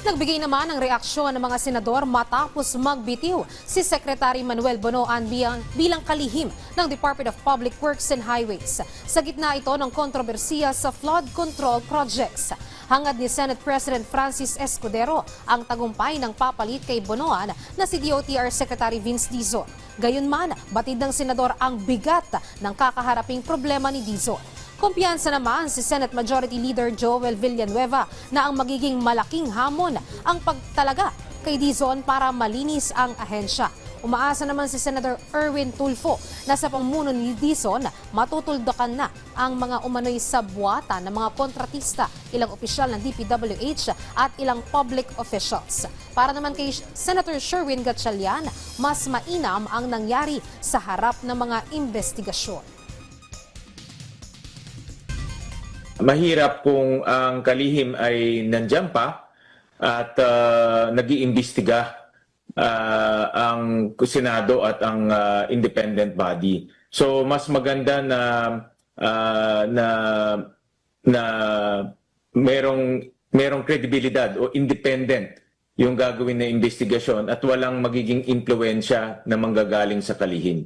Nagbigay naman ng reaksyon ng mga senador matapos magbitiw si Secretary Manuel Bonoan bilang kalihim ng Department of Public Works and Highways. Sa gitna ito ng kontrobersiya sa flood control projects. Hangad ni Senate President Francis Escudero ang tagumpay ng papalit kay Bonoan na si DOTR Secretary Vince Dizon. Gayunman, batid ng senador ang bigat ng kakaharaping problema ni Dizon. Kumpiyansa naman si Senate Majority Leader Joel Villanueva na ang magiging malaking hamon ang pagtalaga kay Dizon para malinis ang ahensya. Umaasa naman si Senator Erwin Tulfo na sa pamuno ni Dizon matutuldukan na ang mga umano'y sabwatan ng mga kontratista, ilang opisyal ng DPWH at ilang public officials. Para naman kay Senator Sherwin Gatchalian, mas mainam ang nangyari sa harap ng mga investigasyon. Mahirap kung ang kalihim ay nandiyan pa at nag-iimbestiga ang Senado at ang independent body. So mas maganda na merong kredibilidad o independent yung gagawin na investigasyon at walang magiging impluwensya na manggagaling sa kalihim.